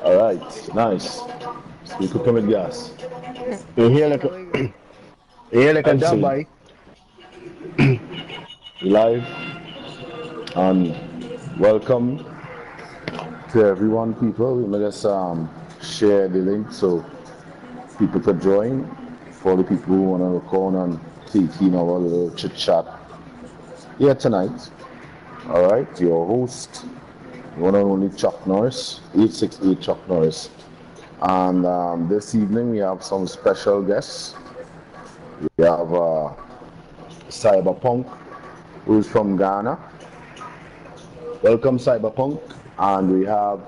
All right, nice. We could come with gas. You hear There like you a, go, there you go. you hear like a dub MC boy. live and welcome to everyone, people. We may just share the link so people could join. For the people who want to call and take in our little chit chat here tonight. All right, your host, one and only Chuck Norris, 868 Chuck Norris. And this evening we have some special guests. We have Cyberpunk, who's from Ghana. Welcome, Cyberpunk. And we have,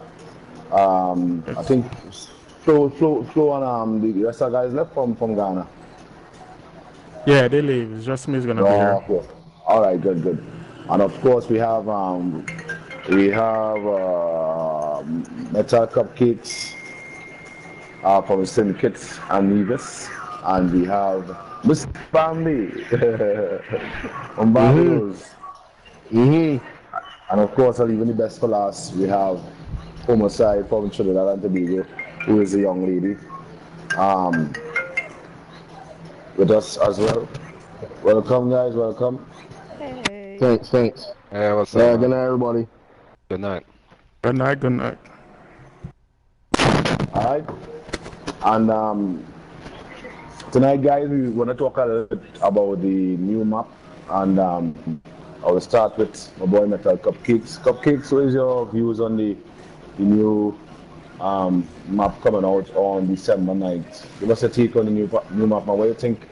I think, Flo and the rest of the guys left from Ghana. Yeah, they leave. It's just me is gonna be here. Okay. All right, good. And of course we have Metal Cupcakes from Syndicates and Nevis, and we have Miss Bambi from Barbados. And of course, I'll leave the best for last. We have Homicide from Trinidad and Tobago, who is a young lady, with us as well. Welcome, guys. Welcome. Hey. Thanks. Hey, what's Yeah, up, good man? night, everybody. Good night. Good night, good night. All right. And tonight, guys, we want to talk a little bit about the new map. And I will start with my boy Metal Cupcakes. Cupcakes, what is your views on the new map coming out on December 9th? Give us a take on the new map. What do you think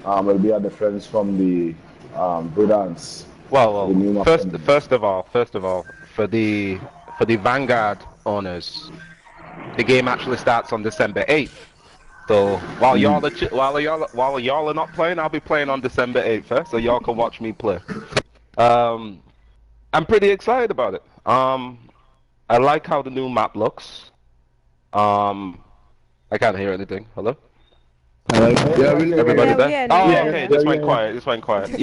will be a difference from the Dance? Well, The new map first of all, for the Vanguard owners, the game actually starts on December 8th. So while y'all are not playing, I'll be playing on December 8th, so y'all can watch me play. I'm pretty excited about it. I like how the new map looks. I can't hear anything. Hello? Yeah, Everybody Yeah, there? yeah, Oh, yeah. okay. This went quiet.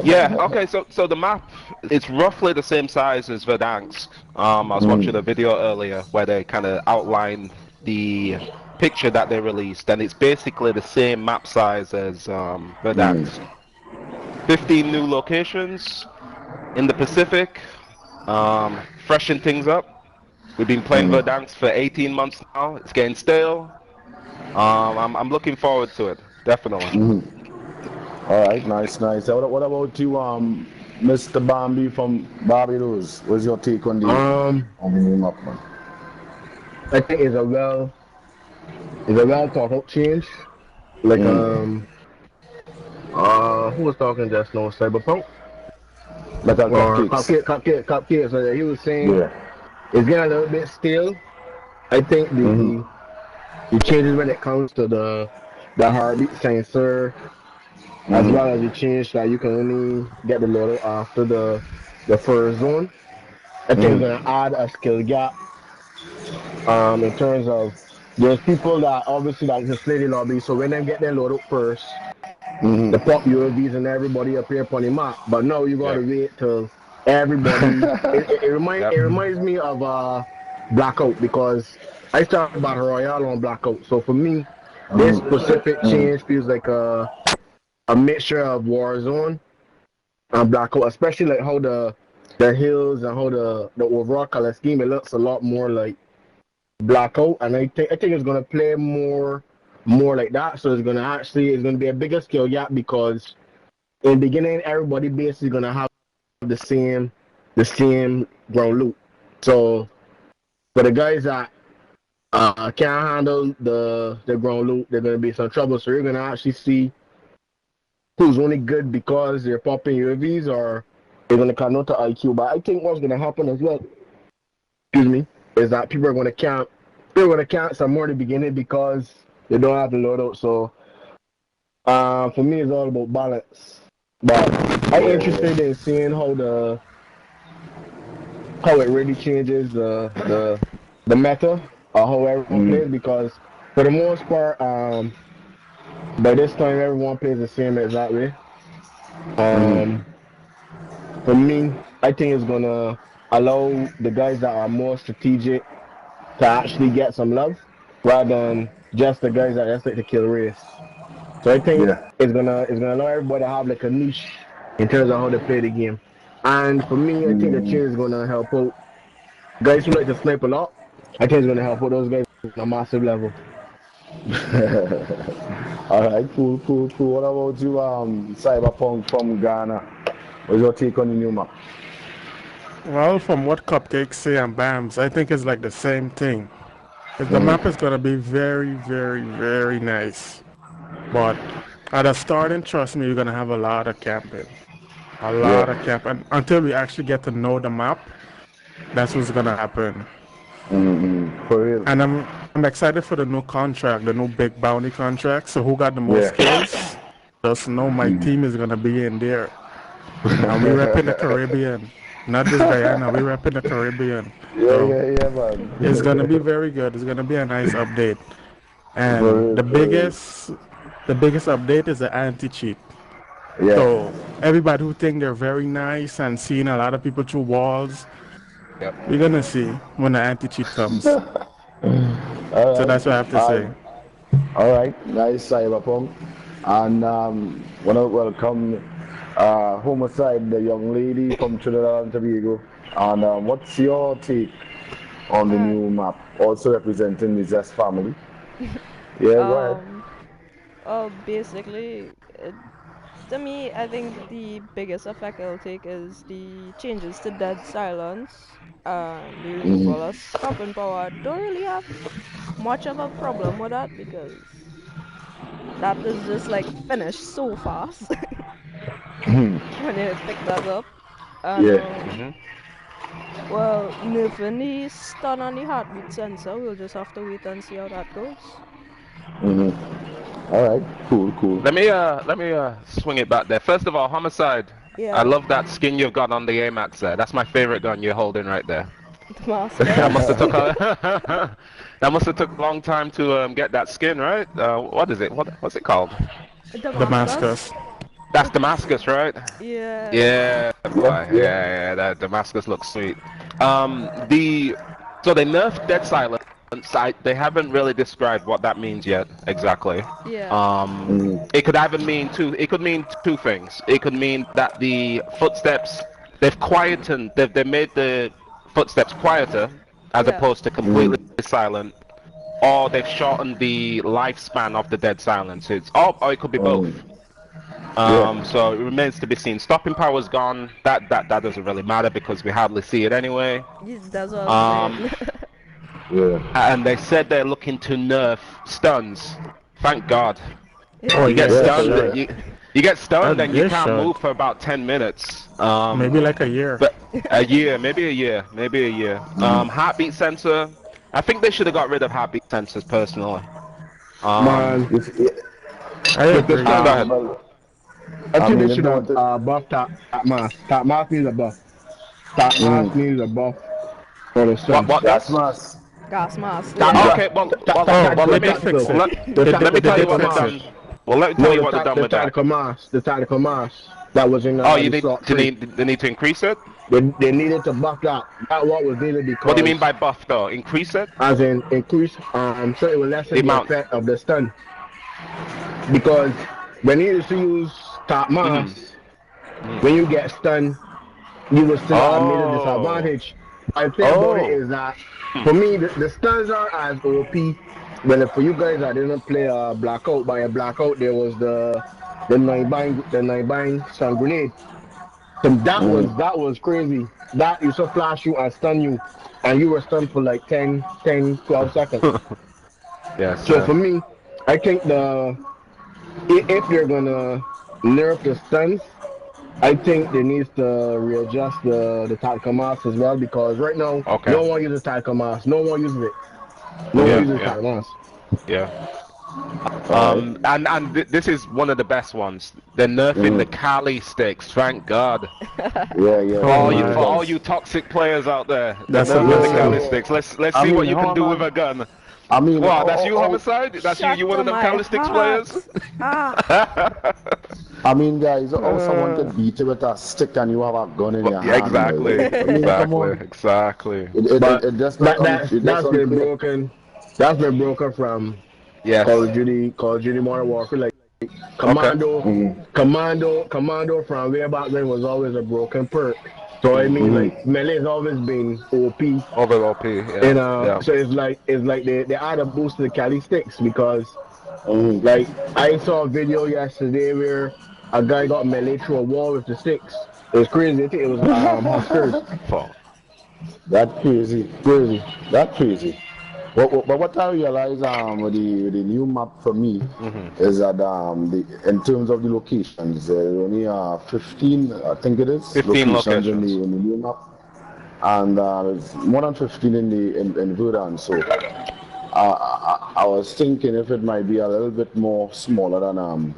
Yeah, okay, so the map, it's roughly the same size as Verdansk. I was watching a video earlier where they kind of outlined the picture that they released, and it's basically the same map size as Verdansk. 15 new locations in the Pacific, freshen things up. We've been playing Verdansk for 18 months now. It's getting stale. I'm looking forward to it, definitely. All right, nice. What about you, Mr. Bambi from Barbados? What's your take on the new map, man? I think it's a well thought out change. Like who was talking just now? Cyberpunk Metal or Cupcakes. Cupcake. So he was saying Yeah. it's getting a little bit stale. I think the changes when it comes to the heartbeat sensor, as well as the change that you can only get the loader after the first zone. I think it's gonna add a skill gap. In terms of there's people that obviously like to play the lobby, so when they get their load up first, the pop UAVs and everybody appear upon the map. But now you gotta wait till everybody. It reminds me of Blackout, because I started Battle Royale on Blackout. So for me, this specific change feels like a mixture of Warzone and Blackout, especially like how the hills and how the overall color scheme, it looks a lot more like Blackout, and I think it's gonna play more like that. So it's gonna be a bigger skill gap, because in the beginning everybody basically gonna have the same ground loot. So for the guys that can't handle the ground loot, they're gonna be some trouble. So you're gonna actually see who's only good because they're popping UAVs, or they're gonna convert to IQ. But I think what's gonna happen as well, is that people are gonna camp some more at the beginning because they don't have the loadout. So for me, it's all about balance. But I'm interested in seeing how it really changes the meta or how everyone plays, because for the most part, by this time everyone plays the same exact way. for me, I think it's gonna allow the guys that are more strategic to actually get some love rather than just the guys that just like to kill race. So I think Yeah. it's gonna allow everybody to have like a niche in terms of how they play the game. And for me, I think the change is gonna help out guys who like to snipe a lot. I think it's gonna help out those guys on a massive level. All right, cool. What about you, Cyberpunk from Ghana? What's your take on the new map? Well, from what Cupcakes say and Bams, I think it's like the same thing. The map is gonna be very, very, very nice. But at the starting, trust me, you're gonna have a lot of camping. A lot of Yeah. camping. Until we actually get to know the map, that's what's gonna happen. For real. And I'm excited for the new contract, the new big bounty contract. So who got the most Yeah. kills? Just know my team is gonna be in there. And we repping the Caribbean. Not just Guyana, we repping the Caribbean. So Yeah, man. it's gonna be very good. It's gonna be a nice update. And For the real, for real. biggest update is the anti-cheat. Yeah. So everybody who think they're very nice and seeing a lot of people through walls, Yep. we're gonna see when the anti-cheat comes. All So right. that's what I have to say. All right. Nice, Cyberpunk. And want to welcome Homicide, the young lady from Trinidad and Tobago. And what's your take on the new map? Also representing the DZESS family. Yeah, go ahead. Basically, to me, I think the biggest effect it'll take is the changes to dead silence and the removal of stopping power. Don't really have much of a problem with that because that is just like finished so fast when you pick that up. And Yeah. well, nerfing the stun and the heartbeat sensor, we'll just have to wait and see how that goes. All right. Cool. Let me swing it back there. First of all, Homicide. Yeah. I love that skin you've got on the AMAX there. That's my favorite gun you're holding right there. Damascus. That must have took that must have took a long time to get that skin, right? What is it? What's it called? Damascus. That's Damascus, right? Yeah. Yeah, boy. Yeah. That Damascus looks sweet. So they nerfed dead silence. They haven't really described what that means yet exactly. Yeah. It could either mean two. It could mean two things. It could mean that the footsteps they've quietened. They've made the footsteps quieter as Yeah. opposed to completely silent, or they've shortened the lifespan of the dead silence. Or it could be both. So it remains to be seen. Stopping power's gone. That doesn't really matter because we hardly see it anyway. That's what I'm saying. Yeah. And they said they're looking to nerf stuns. Thank God. Oh, You get yeah, stunned. sure. You get stunned and you They can't should. move for about 10 minutes. Maybe like a year. But maybe a year. Heartbeat sensor. I think they should have got rid of heartbeat sensors personally. Man, I agree. Go ahead. I think mean, they should have buffed that mask. That mask needs a buff. That mask needs a buff for the sun. What That's gas? mask. Gas mask. Okay, well, let me fix it. let me tell you what they've done. Well, let me tell you what they've done with that. The tactical mask that was in Oh, you the need slot they three. need to increase it. They needed to buff that. That what was needed because. What do you mean by buff though? Increase it? As in increase, so it will lessen The the amount. effect of the stun. Because when you used to use top mask, when you get stunned, you will still have made a disadvantage. I think about it is that for me, the stuns are as OP. When for you guys that didn't play blackout, by a blackout there was the nine bind stun grenade. So that was crazy. That used to flash you and stun you, and you were stunned for like 10, 12 seconds. Yes. So for me, I think if they're gonna nerf the stuns, I think they need to readjust the tactical mask as well because right now no one uses tactical mask. No one uses it. No one uses tactical mask. Yeah. This is one of the best ones. They're nerfing the Kali sticks. Thank God. Yeah. For all you toxic players out there, they're That's nerfing the amazing. Kali sticks. Let's see what you can do with a gun. I mean, Wow, that's you, Homicide? That's you? Shot You one to of them my calisthenics players? heart. I mean, guys, how someone could beat you with a stick and you have a gun in your Yeah, hand? exactly, Like, I mean, come on. exactly. But It just that's been unclear. broken. That's been broken from Yes. Call of Duty Modern Warfare. Like Okay. Commando from way back then was always a broken perk. So I mean, like melee has always been OP. Over OP, And yeah. so it's like they add a boost to the Cali sticks because like I saw a video yesterday where a guy got melee through a wall with the sticks. It was crazy. I think it was Huskers. Fuck. That's crazy. That's crazy. But what I realize with the new map for me is that in terms of the locations, there are only 15, I think it is, 15 locations in the new map, and it's more than 15 in Verdun. So I was thinking if it might be a little bit more smaller than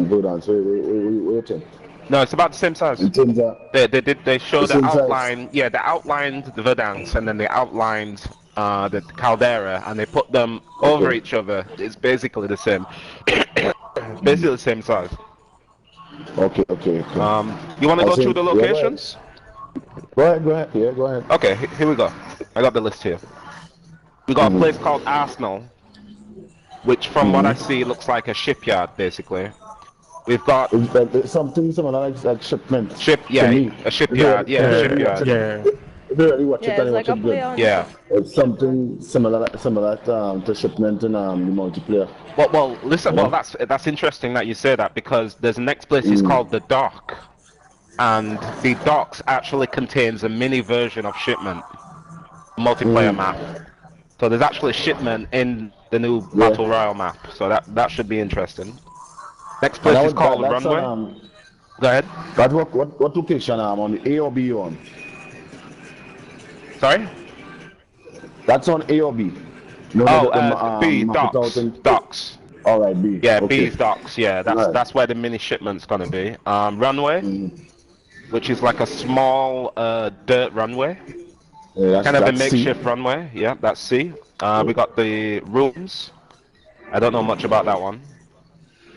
Verdun. So what do you think? No, it's about the same size. In terms of They show the same size. outline. Yeah, they outlined the Verdansk and then they outlined the Caldera and they put them over each other. It's basically the same. Basically the same size. Okay. You want to go through the locations? Go ahead. Yeah, go ahead. Okay, here we go. I got the list here. We got a place called Arsenal, which from what I see looks like a shipyard, basically. We've got something similar like shipment. a shipyard. Shipyard. Yeah. If you really watch Yeah, it, it's like a play on Yeah. it's something similar to shipment in the multiplayer. Well, listen. Well, that's interesting that you say that because there's the next place is called the Dock, and the Docks actually contains a mini version of Shipment multiplayer map. So there's actually Shipment in the new Battle Royale map. So that should be interesting. Next place is called Runway. Go ahead. But what location on the A or B on? Sorry? That's on A or B? No, B, Docks. All right, B. Yeah, okay. B's Docks, yeah. That's where the mini shipment's gonna be. Runway, which is like a small dirt runway. Yeah, kind of a makeshift runway. Yeah, that's C. We got the rooms. I don't know much about that one.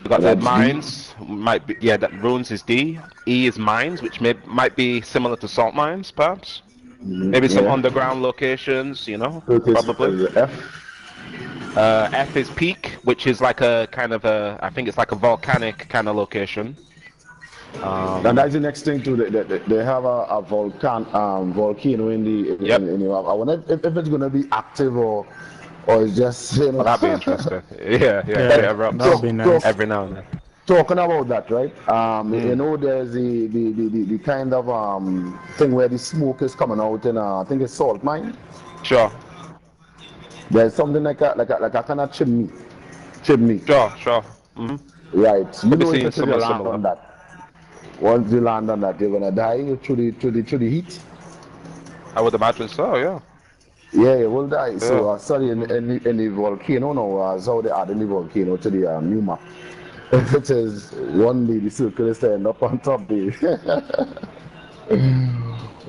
We got the mines. Might be that ruins is D. E is mines, which might be similar to salt mines, perhaps. Maybe some underground locations, probably. F is peak, which is like a kind of I think it's like a volcanic kind of location. And that's the next thing too. They have a volcano in the. I wonder if it's gonna be active or it's just that'd be interesting. Yeah, that'd be nice. Every now and then. Talking about that, right? There's the kind of thing where the smoke is coming out in I think it's salt mine. Sure. There's something like a kind of chimney. Sure. Right. You know, if you land similar. on that. Once you land on that, you're gonna die through the heat. I would imagine so. Yeah. Yeah, you will die. Yeah. So sorry, in the volcano now, so they add in the volcano to the new map. It is one day the circle is end up on top there.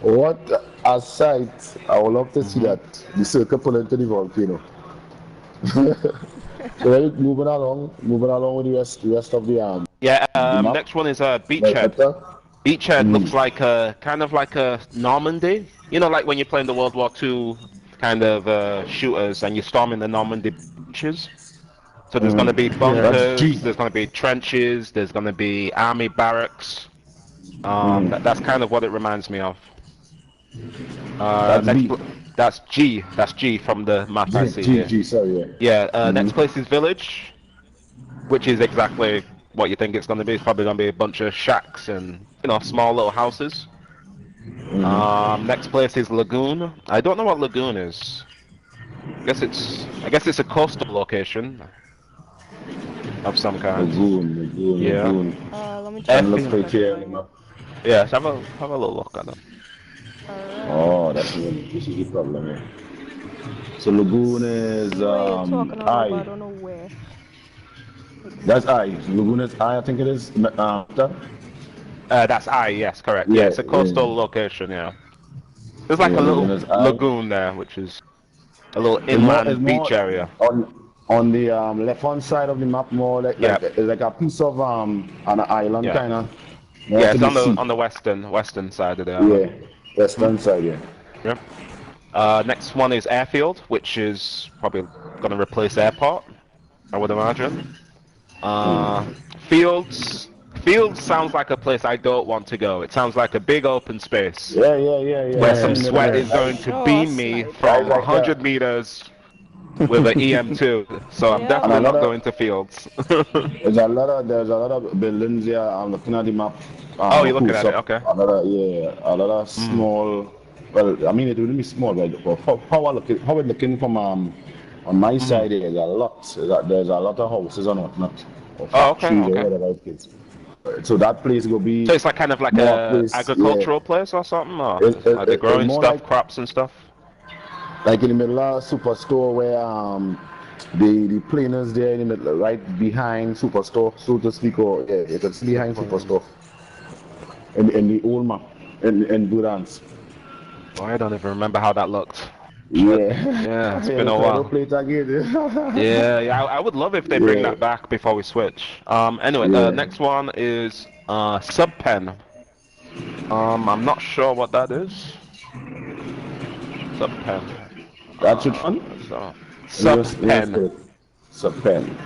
What a sight! I would love to see that the circle pull into the volcano. So we're moving along with the rest of the next one is Beachhead. Beachhead looks like kind of like a Normandy. You know, like when you're playing the World War II kind of shooters and you're storming the Normandy beaches. So there's going to be bunkers, there's going to be trenches, there's going to be army barracks. That's kind of what it reminds me of. That's G from the map I see here. G, sorry. Next place is Village, which is exactly what you think it's going to be. It's probably going to be a bunch of shacks and small little houses. Next place is Lagoon. I don't know what Lagoon is. I guess it's a coastal location of some kind. Lagoon. Let me check. Yeah, have a little look at them. Oh, this is the problem here. So Lagoon is I don't know where. That's I. Lagoon is I think it is. That's I. Yes, correct. Yeah, it's a coastal location. Yeah, there's like a little lagoon there, which is A little inland beach area. On the left hand side of the map, more like a piece of an island kind of. Yeah, it's on the western side of the island. Yeah, western side. Yeah. Yep. Next one is Airfield, which is probably going to replace Airport, I would imagine. Fields sounds like a place I don't want to go. It sounds like a big open space. Yeah. Where some sweat is going to beam me from 100 meters with an EM2. So I'm definitely not going to Fields. There's a lot of buildings here. I'm looking at the map. Oh, you're looking at it, okay. A lot of small. Well, I mean, it wouldn't be small, but how it's looking from on my side, there's a lot. There's a lot of houses and whatnot. Oh, okay. So that place will be. So it's like kind of like a agricultural place or something, or are they growing stuff, like, crops and stuff? Like in the middle of Superstore, where the planers there in the middle, right behind Superstore, so to speak, or it's behind Superstore. In the old map, in Durance. Oh, I don't even remember how that looked. Yeah, it's been a while. Play it again. yeah, I would love if they bring that back before we switch. Anyway, next one is Subpen. I'm not sure what that is. Subpen. That's which one? Subpen. Subpen.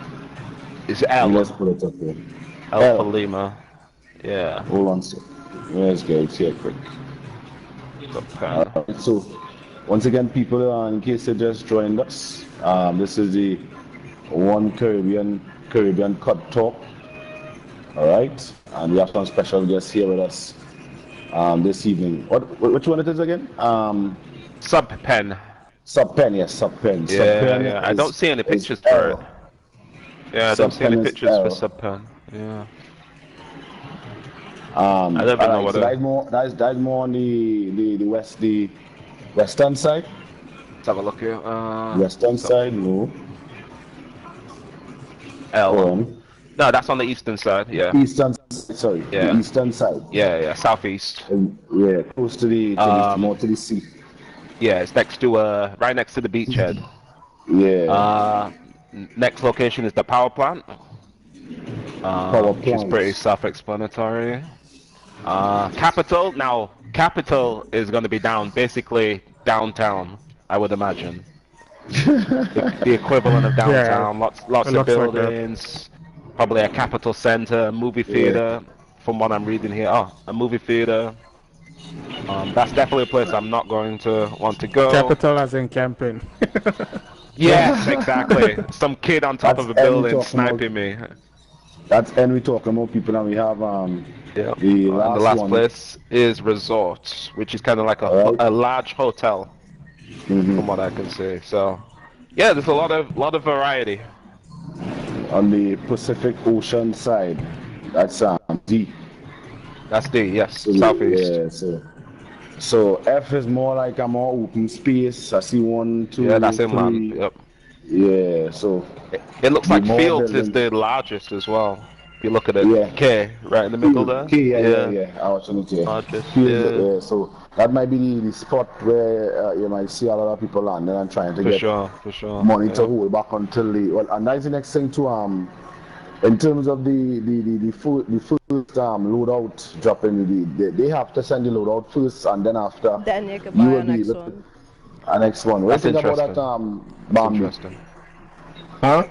It's L. Let's put it up here. L for Lima. Yeah. Hold on, sir. Let's go here quick. So, once again, people, in case they just joined us, this is the One Caribbean Cut Talk. All right, and we have some special guests here with us this evening. Which one it is again? Subpen. Subpen, yes, Subpen. Yeah. I don't see any pictures for it. Yeah, I don't see any pictures for Subpen. Yeah. I don't even know what that's more on the western side. Let's have a look here. Western side, no. L. No, that's on the eastern side. Yeah. Eastern, sorry. Yeah. The eastern side. Yeah, southeast. Close to the more to the sea. Yeah, it's next to right next to the beachhead. Yeah. Next location is the power plant. Which is pretty self-explanatory. Capital. Now, Capital is going to be basically downtown, I would imagine. the equivalent of downtown. Lots of buildings. Like probably a Capital Center, movie theater. From what I'm reading here, a movie theater. That's definitely a place I'm not going to want to go. Capital as in camping. Yes, exactly. Some kid on top of a building sniping me. That's and we talking about people, and we have the last place is Resort, which is kind of like a large hotel, from what I can see. So, yeah, there's a lot of variety. On the Pacific Ocean side, that's D. That's D, yes, southeast. Yeah, so F is more like a more open space. I see 1, 2, yeah, that's 3. inland. Yep. Yeah, so it looks like Fields is the largest as well. If you look at it, K right in the middle there. K, yeah. I was trying to largest, so that might be the spot where you might see a lot of people landing and trying to get for sure. money to hold back until and that's the next thing to in terms of the first loadout dropping, they have to send the loadout first, and then after then you can buy the next one. Next one. What do you think about that, Bambi? Interesting. Huh?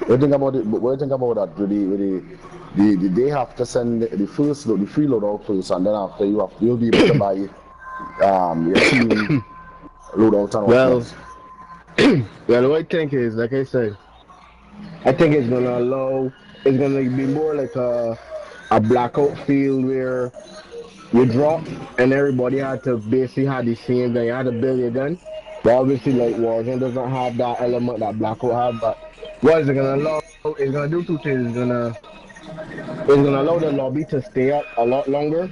What do you think about it? What do you think about that? They have to send the first load, the free loadout first, and then after you'll be able to buy your team loadout and whatnot. Well, what I think is, like I said, I think it's gonna be more like a blackout field where you drop and everybody had to basically have the same thing. You had to build your gun. But obviously, like Warzone doesn't have that element that blackout have. But what is it gonna allow? It's gonna do two things. It's gonna allow the lobby to stay up a lot longer,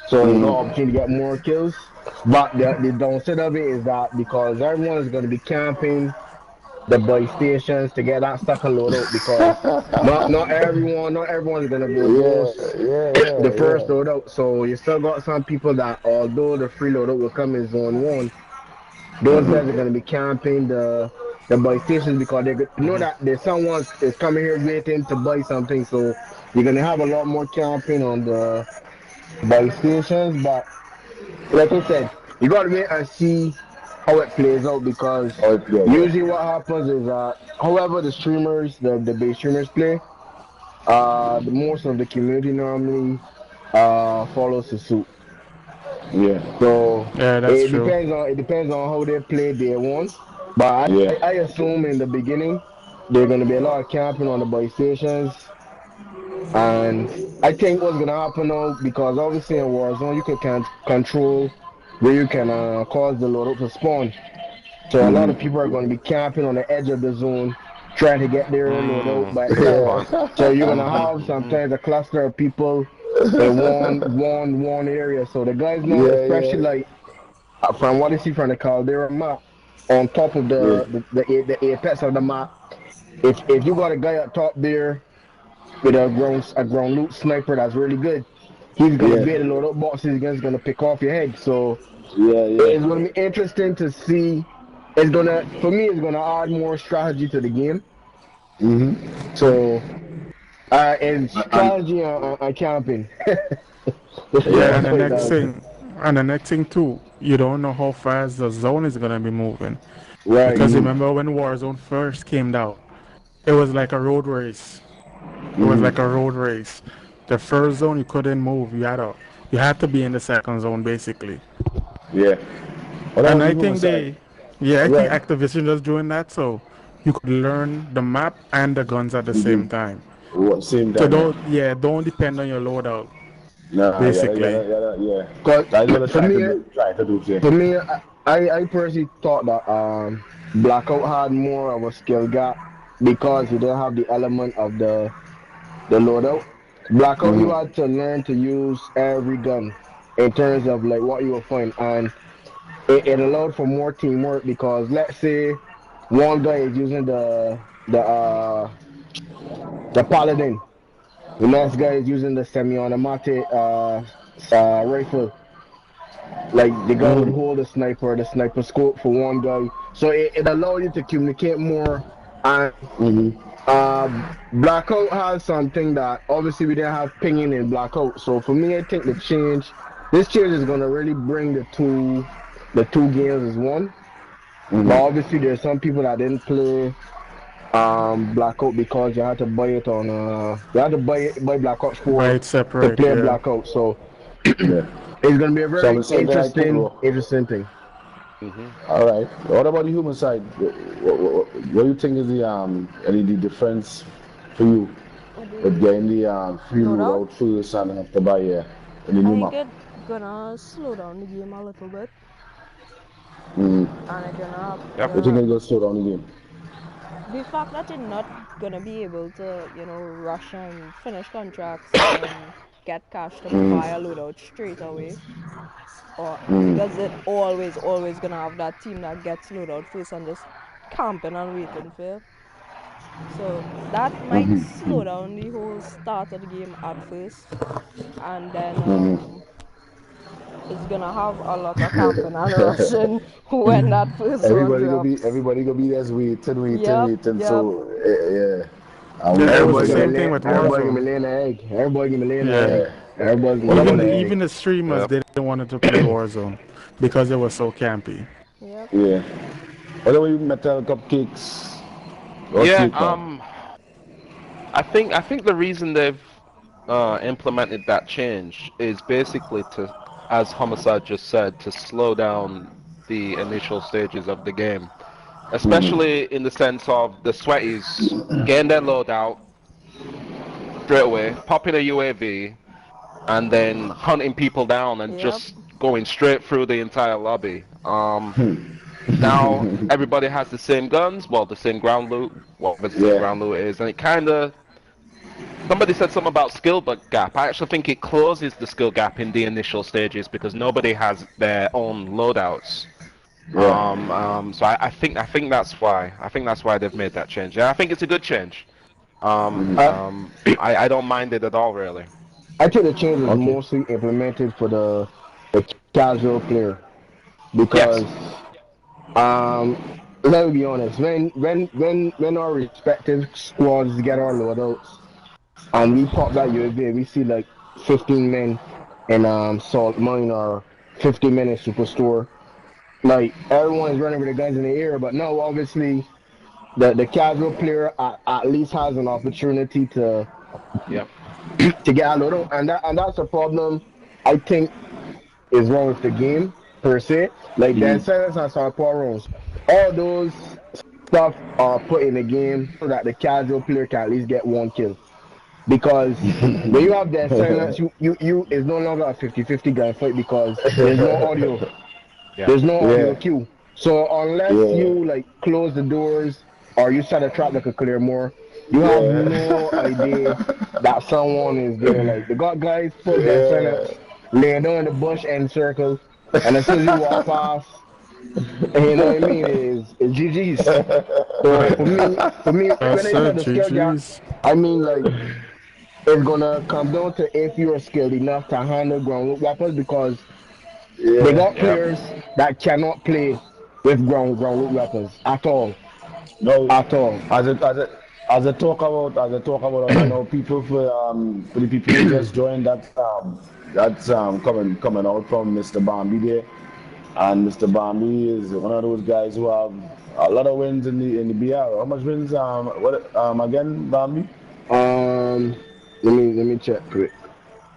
so there's no opportunity to get more kills. But the downside of it is that because everyone is gonna be camping the buy stations to get that stuff and load out, because not everyone's gonna go the first load out. So you still got some people that, although the free loadout will come in zone 1, those guys are gonna be camping the buy stations because they know that there's someone is coming here waiting to buy something. So you're gonna have a lot more camping on the buy stations. But like I said, you gotta wait and see how it plays out because Oh, yeah, yeah. usually what happens is however the streamers, the base streamers play, the most of the community normally follows the suit. Yeah, So Yeah, that's true. it depends on how they play day one. But yeah. I assume in the beginning there's gonna be a lot of camping on the buy stations. And I think what's gonna happen now, because obviously in Warzone you can control where you can cause the loadout to spawn. So a lot of people are going to be camping on the edge of the zone, trying to get their loadout by Good itself. point. So you're gonna have sometimes a cluster of people in one area. So the guys know, Yeah, especially yeah, like from what I see from the Caldera map, on top of yeah, the apex of the map, if you got a guy up top there with a ground loot sniper that's really good, he's gonna yeah, be able to load up boxes. He's gonna pick off your head. So yeah, it's yeah. gonna be interesting to see. It's gonna for me. It's gonna add more strategy to the game. So and And strategy on camping. Let's Yeah, put it that way. and the next thing too, you don't know how fast the zone is gonna be moving. Right. Because remember when Warzone first came out, it was like a road race. It was like a road race. The first zone you couldn't move. You had to be in the second zone basically. yeah. What about And the I human think side? I think Right. Activision was doing that so you could learn the map and the guns at the same time. What same So time, yeah. don't depend on your loadout Nah, basically. yeah. Cause That's what I for me, try to do, yeah. for me, I personally thought that Blackout had more of a skill gap because he didn't have the element of the loadout. Blackout, you had to learn to use every gun in terms of like what you will find, and it allowed for more teamwork because let's say one guy is using the uh the paladin, the next guy is using the semi-automatic rifle. Like the guy would hold the sniper scope for one guy, so it allowed you to communicate more. And uh, Blackout has something that obviously we didn't have pinging in Blackout. So for me, I think this change is gonna really bring the two games as one. But obviously, there's some people that didn't play Blackout because you had to buy it on you had to buy Black Ops Buy 4 it to separate, play yeah. Blackout. So Yeah. it's gonna be a So I'm very the same thing I think, bro. interesting thing. All right. What about the human side? What do you think is the difference for you with The getting the free loadout, loadout first and have to buy in the I new think map? it gonna slow down the game a little bit, and it Yep. You think it's gonna slow down the game? the fact that you're not gonna be able to, rush and finish contracts and then get cash to buy a loadout straight away, or because it always gonna have that team that gets loadout first and just camping and waiting for it. So that might slow down the whole start of the game at first, and then it's gonna have a lot of camping and rushing when that first one drops. Everybody gonna be there Yep, waiting. yep. So yeah, I'm Yeah, with it was the you same there. thing with Everybody gonna be Warzone. laying an egg. Everybody gonna be laying an Yeah. egg. Yeah. Everybody's gonna What be about laying the an Even egg. the streamers Yep. didn't want to play Warzone because it was so campy. Yep. yeah? What about you metal cupcakes? What's Yeah. your call? I think the reason they've implemented that change is basically to, as Homicide just said, to slow down the initial stages of the game, especially in the sense of the sweaties getting their loadout straight away, popping a UAV, and then hunting people down and Yep. just going straight through the entire lobby. Now everybody has the same guns, well, the same ground loot, whatever the same Yeah. ground loot is, and it kind of. Somebody said something about skill gap. I actually think it closes the skill gap in the initial stages because nobody has their own loadouts. Yeah. So I think that's why. I think that's why they've made that change. Yeah, I think it's a good change. I, I don't mind it at all, really. I think the change is Okay. mostly implemented for the casual player Yes. because Let's be honest. When our respective squads get our loadouts, and we pop that UAV, we see like 15 men in salt mine or 50 men in superstore. Like everyone is running with the guns in the air, but no, obviously the casual player at least has an opportunity to Yep. to get a loadout, and that's a problem. I think is wrong with the game per se. Like the silence and some power rounds. All those stuff are put in the game so that the casual player can at least get one kill. Because when you have that silence, you it's no longer a 50-50 gunfight because there's no audio. Yeah. There's no audio Yeah. cue. So unless Yeah. you like close the doors or you set a trap that could clear more, you have Yeah. no idea that someone is there. Like they got guys full dead Yeah. silence, laying down in the bush and circle, and as soon as you walk past, you know what I mean, is GG's. So for me, when That's I said it, the skill gap, GG's. I mean like it's gonna come down to if you're skilled enough to handle ground weapons because they Yeah. got Yep. players that cannot play with ground weapons at all, No, at all. as I talk about, I know people for the people who just joined that's coming out from Mr. Bambi there, and Mr. Bambi is one of those guys who have a lot of wins in the BR. How much wins? What again, Bambi? Um, let me check quick.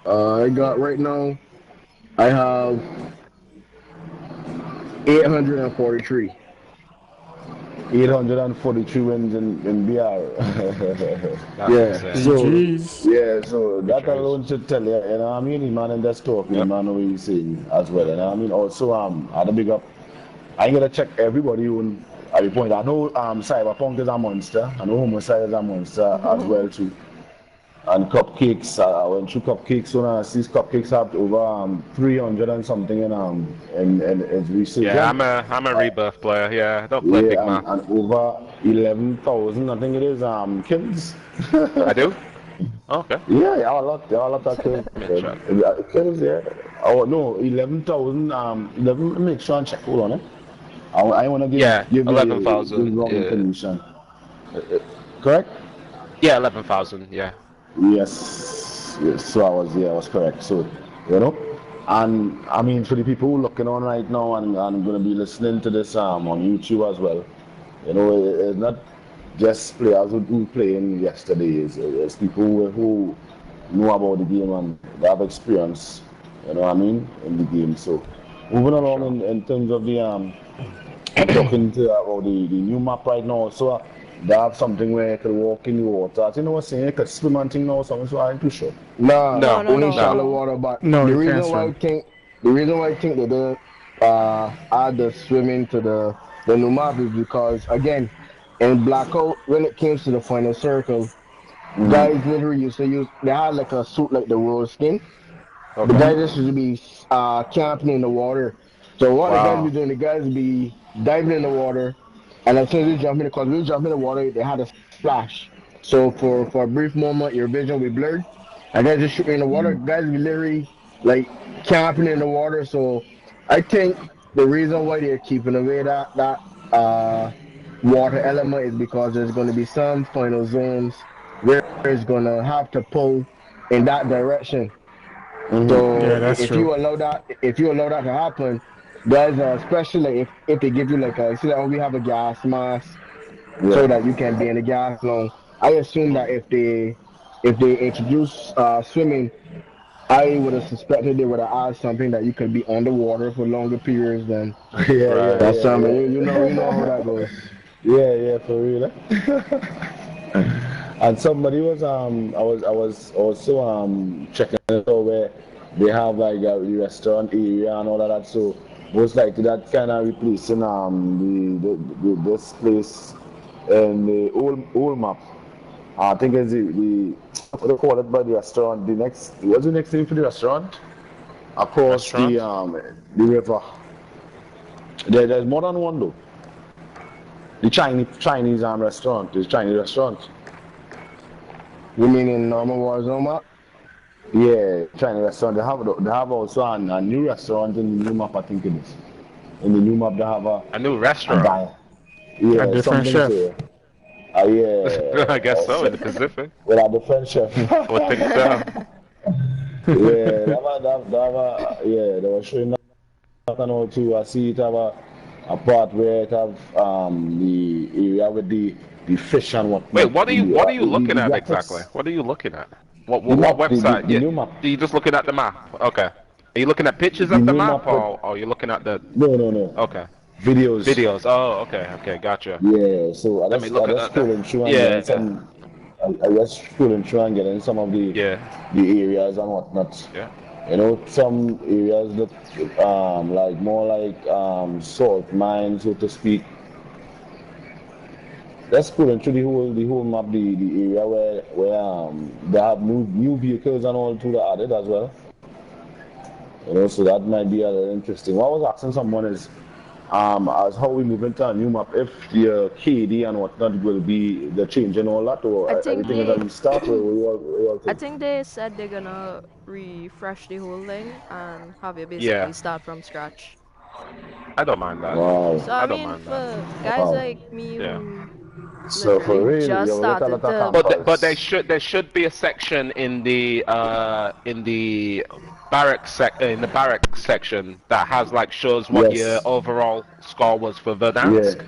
I got right now. I have 843. 843 wins in BR. That's Yeah. insane. So GG's. Yeah, so Good that choice. alone should tell you, you know what I mean? The man in that talk, the Yep. man what he's saying as well, you know what I mean? Also, I had a big up. I ain't gonna check everybody who at the point. I know Cyberpunk is a monster. I know Homicide is a monster as well too. And cupcakes, I went through cupcakes when I see cupcakes have over 300 and something in its research. Yeah, I'm a rebirth player. Yeah, I don't play big Yeah, map. and over 11,000, I think it is, kills. I do. Okay. Yeah, a lot of kills. Let me check. Kills, yeah. Oh no, 11,000. 11. Make sure and check. Hold on, I want to give Yeah, give you 11,000. wrong information. Correct? Yeah, 11,000. Yeah. Yes. Yes. So I was correct. So and I mean for the people who looking on right now and going to be listening to this on YouTube as well, it's not just players who playing yesterday. It's people who know about the game and they have experience, you know what I mean, in the game. So moving along in terms of the talking to about the new map right now. So they have something where you could walk in the water. I think I was saying you could swim and thing now, so I ain't too sure. nah, No, No, only no, no. shallow no. water. But No, the you can't reason why I swim. think the reason why I think they didn't add the swimming to the new map is because again in Blackout when it came to the final circle, guys literally used to use they had like a suit like the world skin. The Okay. guys just used to be camping in the water. So what the guys be Wow. doing, the guys be diving in the water, and as soon as you jump in, because we jump in the water, they had a splash. So for a brief moment, your vision will be blurred. And guys just shooting in the water. Guys be literally like camping in the water. So I think the reason why they're keeping away that water element is because there's going to be some final zones where it's going to have to pull in that direction. So Yeah, that's true. if you allow that to happen, there's especially if they give you like a say, oh, we have a gas mask so Yeah. that you can be in the gas zone. I assume that if they introduce swimming, I would have suspected they would have added something that you could be underwater for longer periods than Yeah, yeah, Right. that's yeah, something you know how yeah. that goes. Yeah, for real. And somebody was I was also checking it out where they have like a restaurant area and all of that. So most likely that kind of replacing this place in the old map. I think it's the what do you call it by the restaurant. What's the next name for the restaurant? Across Restaurant. the river. There's more than one though. The Chinese restaurant. The Chinese restaurant. You mean in normal Warzone map? Yeah, Chinese restaurant. They have also a new restaurant in the new map. I think it is. in the new map they have A new a restaurant. guy. Yeah, A different something chef. to yeah. I guess so, in the Pacific. With a different chef. I would think so. Yeah, yeah, they were showing that and all too. I see it have a part where it have the area with the fish and whatnot. Wait, what are you looking the at graphics, exactly? What are you looking at? What map, website? the new map. Are you just looking at the map? Okay. Are you looking at pictures The of the new map, map with, or are you looking at the? no. Okay. Videos. Videos. Oh, okay, gotcha. Yeah, so Let me look I at just that. scrolling through and Yeah. getting some. I just scrolling through and getting some of the areas and whatnot. Yeah. You know, some areas look like more like salt mines, so to speak. Let's scrolling through the whole map, the area where they have new vehicles and all to the added as well. You know, so that might be a little interesting. What I was asking someone is, as how we move into a new map, if the KD and whatnot will be the change and all that, or everything is a restart, or we all I think? think they said they're gonna refresh the whole thing and have you basically start from scratch. I don't mind that. Wow. So I I don't mean, mind that. for guys like me Yeah. who So for literally real, just you get a started lot of to, But there campers. should be a section in the barracks section that has like shows what your Yes. overall score was for Yeah. Verdansk.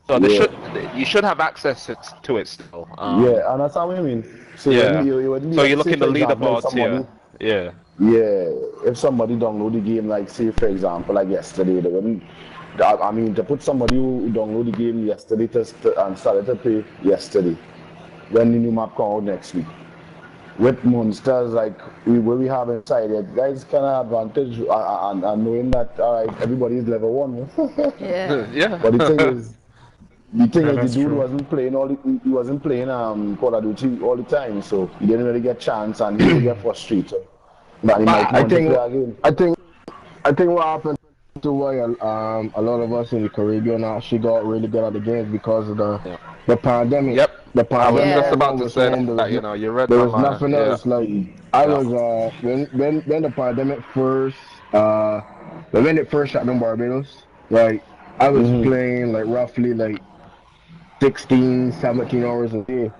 So Yeah. you should have access to it still. Yeah, and that's how I mean. So Yeah. you wouldn't be So you like, look say in the for example, if leaderboards somebody, here. Yeah. yeah, if somebody download the game, like say for example, like yesterday, they wouldn't. I mean, to put somebody who download the game yesterday and started to play yesterday, when the new map come out next week, with monsters like we have inside it, that's kind of advantage and knowing that all right, everybody is level 1. yeah. Yeah. But the thing Yeah, is, the that's dude true. wasn't playing he wasn't playing Call of Duty all the time, so he didn't really get chance, and he would get frustrated. But he might I want to think play again. I think what happened to why a lot of us in the Caribbean actually got really good at the games because of Yeah. the pandemic. Yep. The I was pandemic, just Yeah. about everyone to was say home. that, you know, you read There my was mind. nothing Yeah. else. Like I Yeah. was when the pandemic first when it first shut down Barbados, like I was playing like roughly like 16, 17 hours a day,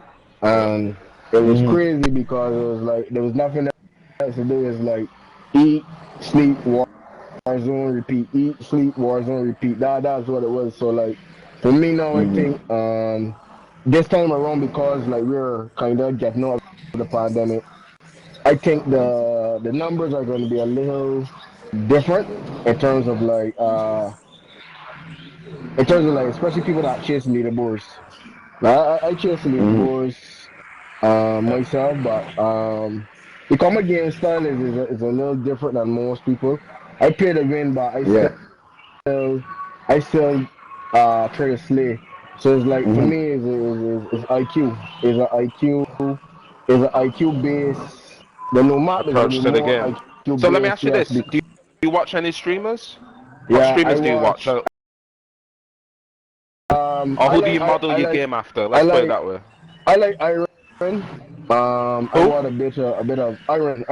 Yeah. and it was crazy because it was like there was nothing else to do. It's like eat, sleep, Warzone, repeat, eat, sleep, Warzone, repeat. That's what it was. So like for me now, I think this time around because like we're kind of getting out of the pandemic, I think the numbers are going to be a little different in terms of like especially people that chase leaderboards. I chase leaderboards myself, but the common game style is a little different than most people. I play to win, but Yeah. I still try to slay. So it's like for me is IQ. Is a IQ is an IQ base. The new map is gonna Approach be to the more game. IQ So let me based, ask you yes. this: Do you watch any streamers? What Yeah, I streamers do you watch? watch. Or I who do like you model I your like game after? I Let's put it like that way. I like Iron. I Who? want a bit of Iron.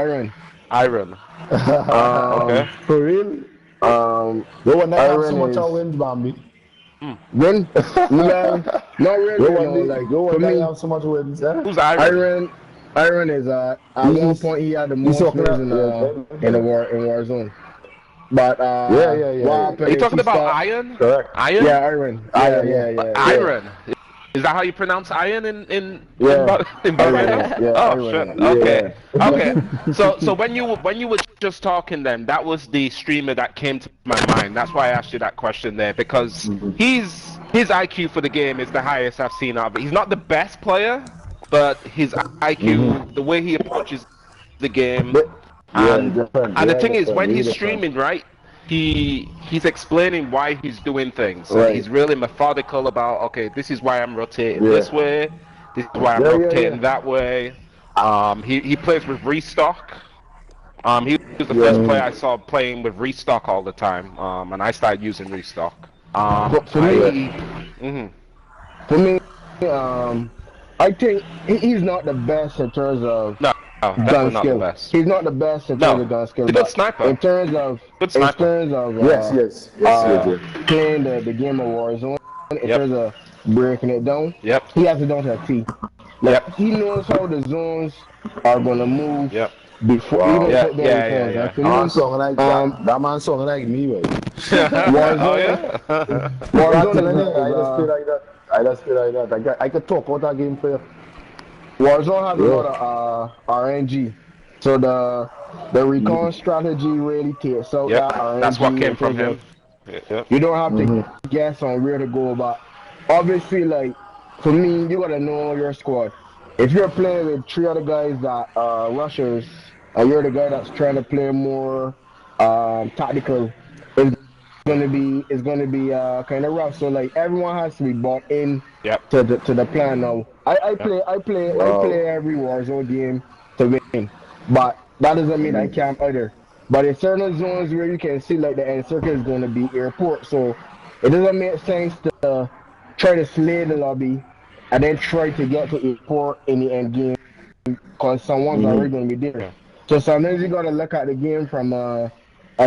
Iron. Okay. For real? No one have so Iron much is wins, Bambi. win. Man, not No really. You know, like for one me, have so much wins, eh? Who's Iron? Iron is at one He's point he had the he's most talking wins about in the Warzone. But what yeah. Are happened you is talking he about stopped. Iron? Correct. Iron? Yeah, Iron. Yeah, Yeah. Iron. Is that how you pronounce iron Yeah, in Iron. Barbados? Yeah, Oh shit. Iron. Okay. Yeah. Okay. So when you were just talking then, that was the streamer that came to my mind. That's why I asked you that question there because his IQ for the game is the highest I've seen out of it. He's not the best player, but his IQ, the way he approaches the game, But, yeah, and different. the Yeah, thing is, different. when Really he's different. streaming, right, he's explaining why he's doing things, and Right. he's really methodical about, okay, this is why I'm rotating Yeah. this way, this is why I'm Yeah. rotating that way. He plays with restock. He was the first Yeah. player I saw playing with restock all the time, and I started using restock. For me, Mhm. for me, I think he's not the best in terms of No, Oh, gun definitely not the skill. best. He's not the best in terms No, of gun skill, he's a good but sniper. in terms of Good sniper. Yes, yes. playing the game of Warzone, in Yep. terms of breaking it down, Yep. he has it down to a T. Like Yep. he knows how the zones are gonna move Yep. before Wow. even Yeah. put down Yeah. your Yeah. phones. Yeah. Like for That man me, song like that man song like me, right? Oh Warzone, yeah. What Warzone telling you? I just feel is like that. I could talk out that game for you. Warzone has a lot Yeah. of RNG. So the recon strategy really takes out Yep. that That's what RNG came in from terms him. of Yep. you don't have to guess on where to go, but obviously like for me you gotta know your squad. If you're playing with three other guys that are rushers and you're the guy that's trying to play more tactical, it's gonna be kind of rough. So like everyone has to be bought in Yep. to the plan now. Yep. I Wow. play every Warzone game to win, but that doesn't mean I can't either. But in certain zones where you can see like the end circle is going to be airport, so it doesn't make sense to try to slay the lobby and then try to get to airport in the end game because someone's already going to be there. Yeah. So sometimes you got to look at the game from a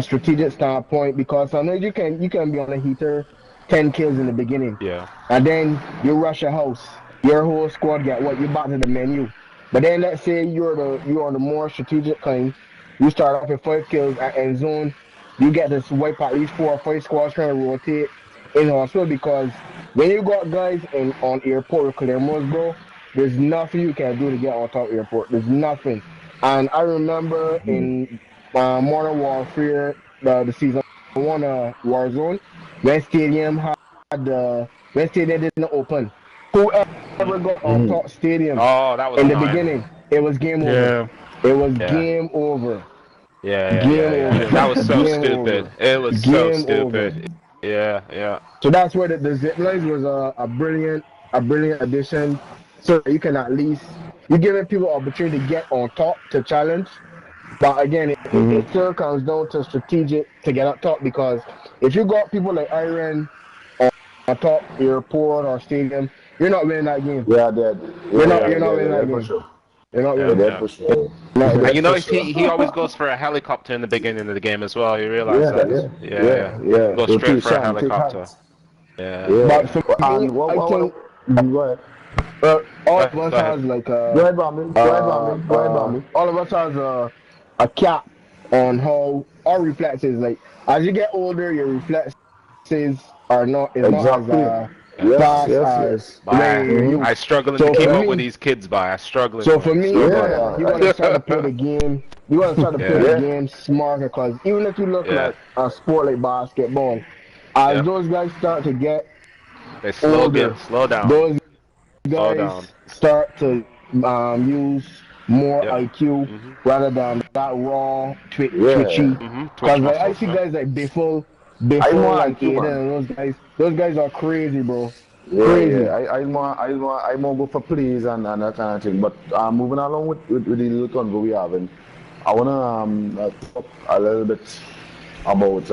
strategic standpoint because sometimes you can be on a heater 10 kills in the beginning. Yeah. And then you rush a house. Your whole squad get what? You back to the menu. But then let's say you're on the more strategic kind. You start off with 5 kills at end zone. You get to wipe at least 4 or 5 squads trying to rotate in hospital because when you got guys on airport with Clermont, bro, there's nothing you can do to get on top airport. There's nothing. And I remember in Modern Warfare, the season 1 Warzone, when Stadium had when Stadium didn't open. Whoever got on top Stadium Oh, that was in the annoying. beginning, it was game over. Yeah. It was Yeah. game over. Yeah. Game over. That was so Game stupid. over. It was so Game over. stupid. Yeah. So that's where the zip lines was a brilliant addition. So that you can at least you're giving people opportunity to get on top to challenge. But again, it still comes down to strategic to get up top because if you got people like Iron on top airport or stadium, you're not winning that game. Yeah, dead. You're not winning that for game. sure. You're not They're winning. dead for sure. And you for notice sure. he always goes for a helicopter in the beginning of the game as well. You realize Yeah, that? yeah. Go They straight take for a shot, take helicopter. hands. Yeah. But for me, And I think go ahead. all Go of us ahead. has like Go ahead, Bambi. Go ahead, Bambi. Go ahead, Bambi. all of us has a cap on how our reflexes like as you get older your reflexes are not is not Exactly. as fast as Yes. when you're I youth. struggling So to keep for up me- with these kids, I struggling. So boy. for me, you Yeah. gotta start to play the game. You gotta start to play Yeah. the game smarter, cause even if you look Yeah. like a sport like basketball, as Yep. those guys start to get They slow older, down. those Slow guys down. start to use more Yep. IQ rather than that raw Yeah. twitchy. Twitch Cause like I muscles. see Yeah. guys like Biffle more and IQ, Aiden man. and those guys are crazy, bro. Yeah, Crazy. yeah. I more go for plays and that kind of thing. But moving along with the little convo we have, and I wanna talk a little bit about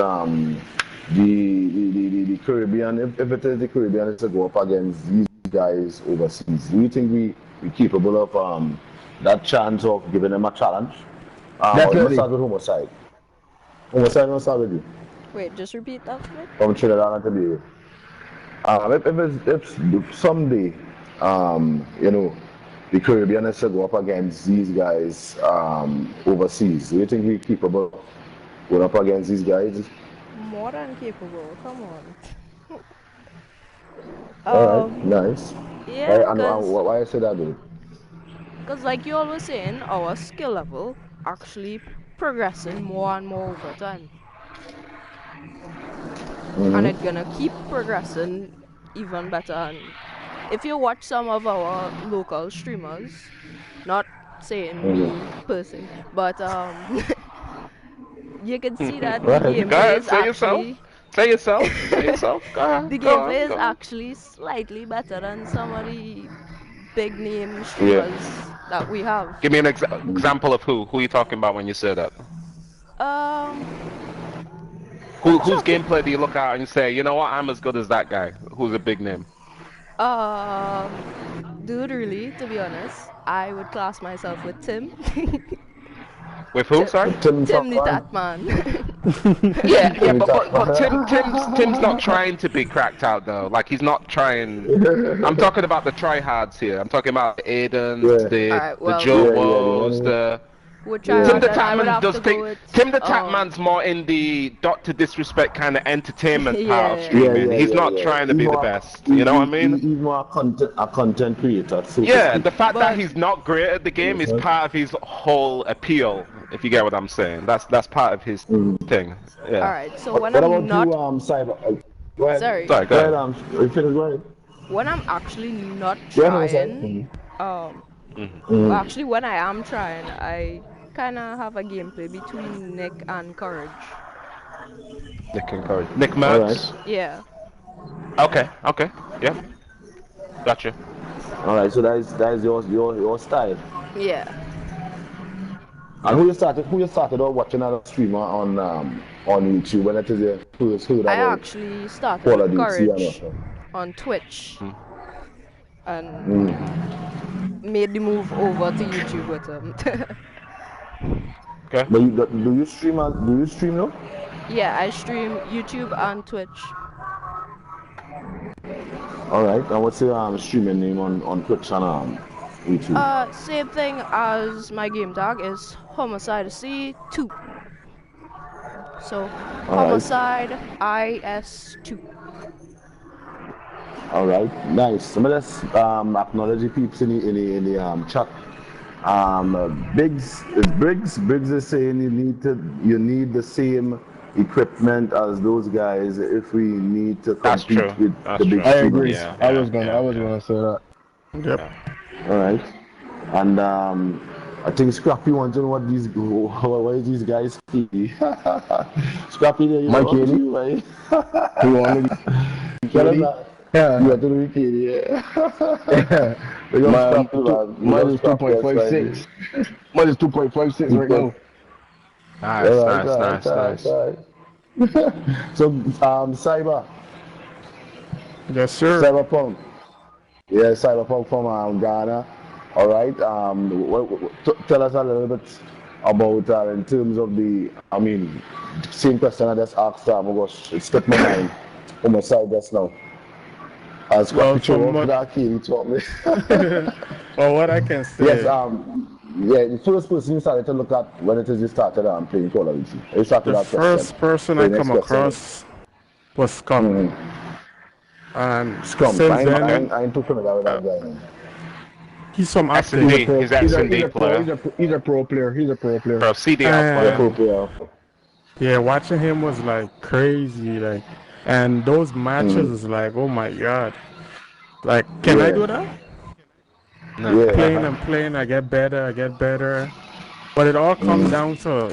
the Caribbean. If it is the Caribbean, it's to go up against these guys overseas. Do you think we capable of that chance of giving them a challenge? Definitely. Let's start with Homicide. Homicide, let's start with you. Wait, just repeat that for me. From Trinidad and Tobago. If someday, the Caribbean is to go up against these guys overseas, do you think we're capable of going up against these guys? More than capable. Come on. All right, nice. Yeah, And why I say that, dude? because like you always saying, our skill level actually progressing more and more over time. And it's gonna keep progressing even better. And if you watch some of our local streamers, not saying me person, but you can see that the Right. Go gameplay ahead. is Say yourself. actually Say yourself. Say yourself. Go ahead. the Go on, gameplay is go on. actually slightly better than some of the big name streamers that we have. Give me an example of who. Who are you talking about when you say that? Whose gameplay do you look at and say, you know what, I'm as good as that guy? Who's a big name? Dude, really, to be honest, I would class myself with Tim. With who, sorry? Tim Tim the Tuckman. Tat Man. Yeah, Tim but Tim's not Tuckman. trying to be cracked out though. Like he's not trying. I'm talking about the tryhards here. I'm talking about the Aidens, Yeah. Alright, the well, Joe Yeah, Woes, the the with Yeah. Tim tryhard, the then I would Tatman have does to go think with Tim the Tatman's more in the Doctor Disrespect kind of entertainment part of yeah. streaming. He's not trying to be the best. You know what I mean? He's more a content creator, so to Yeah, speak. the fact that But he's not great at the game is Mhm. part of his whole appeal. If you get what I'm saying, that's part of his thing. Yeah. alright, so when What I'm about you, not Cyber? Go ahead. sorry, Sorry, Go go ahead, ahead. you finish, go ahead. when I'm actually not Go ahead, I'm trying, well, Mm. actually when I am trying, I kinda have a gameplay between Nick and Courage. Nick and Courage. Nick All right. Mertz. Yeah, Okay. Yeah. Gotcha. All right. So that is your style. yeah. And who you started out watching as a streamer on YouTube when it is your first heard I about actually started Call of with Duty and Courage stuff? on Twitch and made the move over to YouTube with him. Okay. But do you stream? Do you stream now? Yeah, I stream YouTube and Twitch. All right. And what's your streaming name on Twitch and YouTube? Same thing as my game tag is Homicide C2. So, All right. Homicide IS2. All right. Nice. So let's acknowledge the peeps in the chat. Briggs is saying you need the same equipment as those guys if we need to That's compete true. with That's the big true. I streamers. agree. Yeah, I was yeah, gonna say that. Yep. All right. And I think Scrappy wants to know what why these guys pay. Scrappy, you Mike know Haley? you, right? You want to Tell Haley? him that. Yeah. You have to be kidding, yeah. We got Scrappy, man. We Mine is got Scrappy, that's right. 2.56. Mine is 2.56 right now. Nice. All right. So, Cyber. Yes, sir. Cyberpunk. Yeah, Cyberpunk from Ghana. All right. Tell us a little bit about in terms of same question I just asked. It stuck my mind on my side just now. As Well, Scrappy from what- that kid, he taught me. Well, what I can say. Yes. Yeah. The first person you started to look at when it is you started playing Call of Duty. You started The that first person I come across was Scum. And Scrum. since I then, ain't too familiar with that guy. he's from Africa. S&D. He's S&D player. He's a pro player. He's a pro player. Bro, CDL player. Yeah, watching him was like crazy, like, and those matches is like, oh my god, like, can I do that? Yeah. Playing, I get better, but it all comes down to,